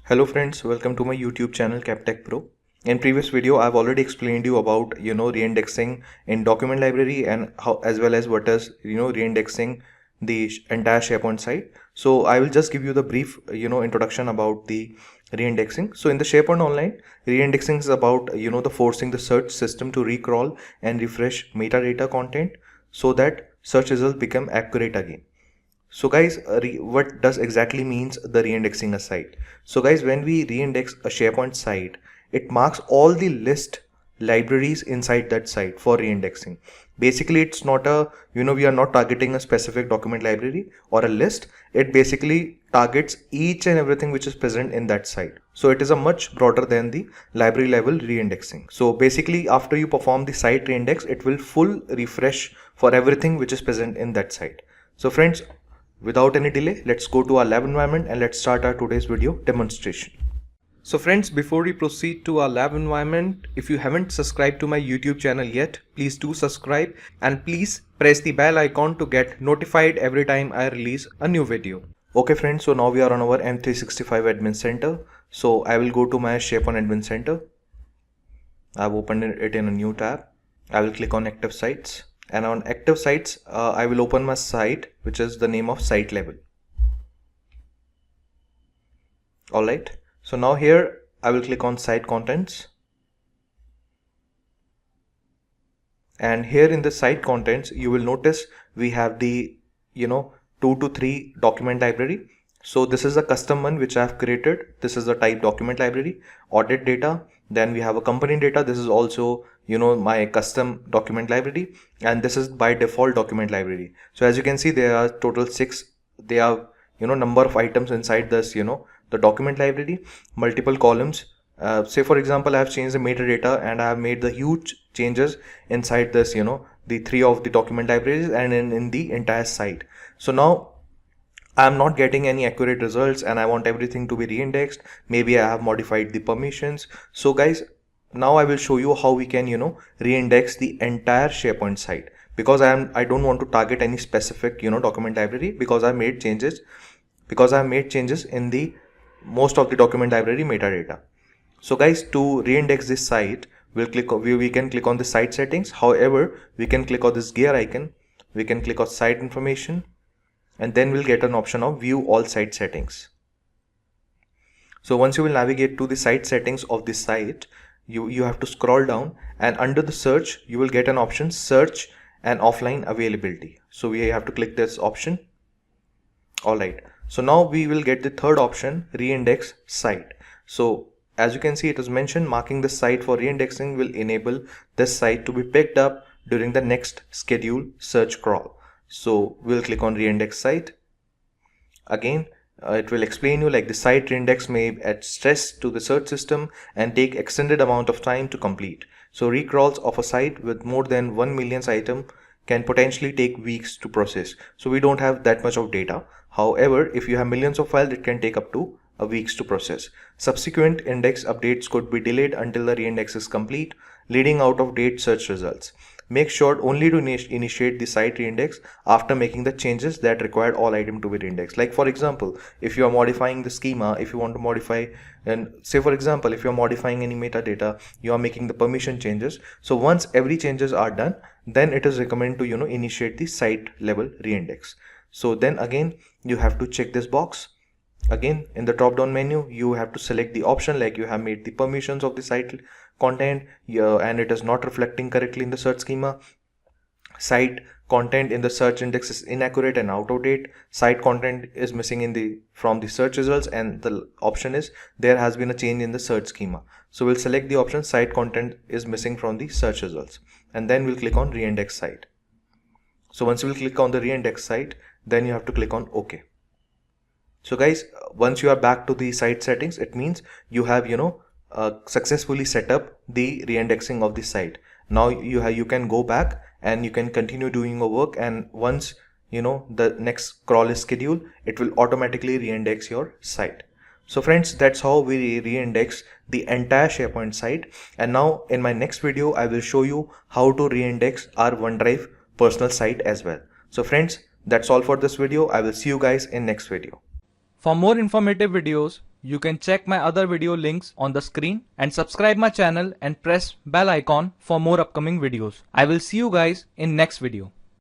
Hello friends, welcome to my YouTube channel KapTechPro. In previous video, I've already explained you about reindexing in document library and how as well as what is reindexing the entire SharePoint site. So I will just give you the brief introduction about the reindexing. So in the SharePoint Online, reindexing is about the forcing the search system to recrawl and refresh metadata content so that search results become accurate again. So guys, what does exactly means the reindexing a site? So guys, when we reindex a SharePoint site, it marks all the list libraries inside that site for reindexing. Basically, it's not a, we are not targeting a specific document library or a list. It basically targets each and everything which is present in that site. So it is a much broader than the library level reindexing. So basically, after you perform the site reindex, it will full refresh for everything which is present in that site. So friends, without any delay, let's go to our lab environment and let's start our today's video demonstration. So friends, before we proceed to our lab environment, if you haven't subscribed to my YouTube channel yet, please do subscribe and please press the bell icon to get notified every time I release a new video. Okay friends, so now we are on our M365 Admin Center. So I will go to my SharePoint Admin Center. I've opened it in a new tab. I will click on Active Sites. And on active sites, I will open my site, which is the name of site level. Alright, so now here I will click on site contents. And here in the site contents, you will notice we have the 2 to 3 document library. So this is a custom one which I have created. This is the type document library, audit data. Then we have a company data. This is also my custom document library, and this is by default document library. So as you can see, there are total 6. They are number of items inside this the document library, multiple columns. Say for example, I have changed the metadata and I have made the huge changes inside this the 3 of the document libraries and in the entire site. So now I am not getting any accurate results and I want everything to be reindexed. Maybe I have modified the permissions. So guys, now I will show you how we can reindex the entire SharePoint site, because I don't want to target any specific document library, because I made changes in the most of the document library metadata. So guys, to reindex this site, we can click on the site settings. However, we can click on this gear icon, we can click on site information, and then we'll get an option of view all site settings. So once you will navigate to the site settings of this site, you have to scroll down, and under the search you will get an option search and offline availability. So we have to click this option. Alright, so now we will get the third option, reindex site. So as you can see, it is mentioned marking the site for reindexing will enable this site to be picked up during the next scheduled search crawl. So we'll click on reindex site. Again, it will explain you like the site reindex may add stress to the search system and take extended amount of time to complete. So recrawls of a site with more than 1 million item can potentially take weeks to process. So we don't have that much of data. However, if you have millions of files, it can take up to a weeks to process. Subsequent index updates could be delayed until the reindex is complete, leading out of date search results. Make sure only to initiate the site reindex after making the changes that required all items to be reindexed. Like for example, if you are modifying the schema, if you want to modify, and say for example, if you are modifying any metadata, you are making the permission changes. So once every changes are done, then it is recommended to initiate the site level reindex. So then again, you have to check this box. Again, in the drop down menu, you have to select the option like you have made the permissions of the site content and it is not reflecting correctly in the search schema. Site content in the search index is inaccurate and out of date. Site content is missing from the search results, and the option is there has been a change in the search schema. So we'll select the option site content is missing from the search results, and then we'll click on reindex site. So once you will click on the reindex site, then you have to click on OK. So guys, once you are back to the site settings, it means you have successfully set up the reindexing of the site. Now you can go back and you can continue doing your work, and once the next crawl is scheduled, it will automatically reindex your site. So friends, that's how we reindex the entire SharePoint site. And now in my next video, I will show you how to reindex our OneDrive personal site as well. So friends, that's all for this video. I will see you guys in next video. For more informative videos, You can check my other video links on the screen and subscribe my channel and press bell icon for more upcoming videos. I will see you guys in next video.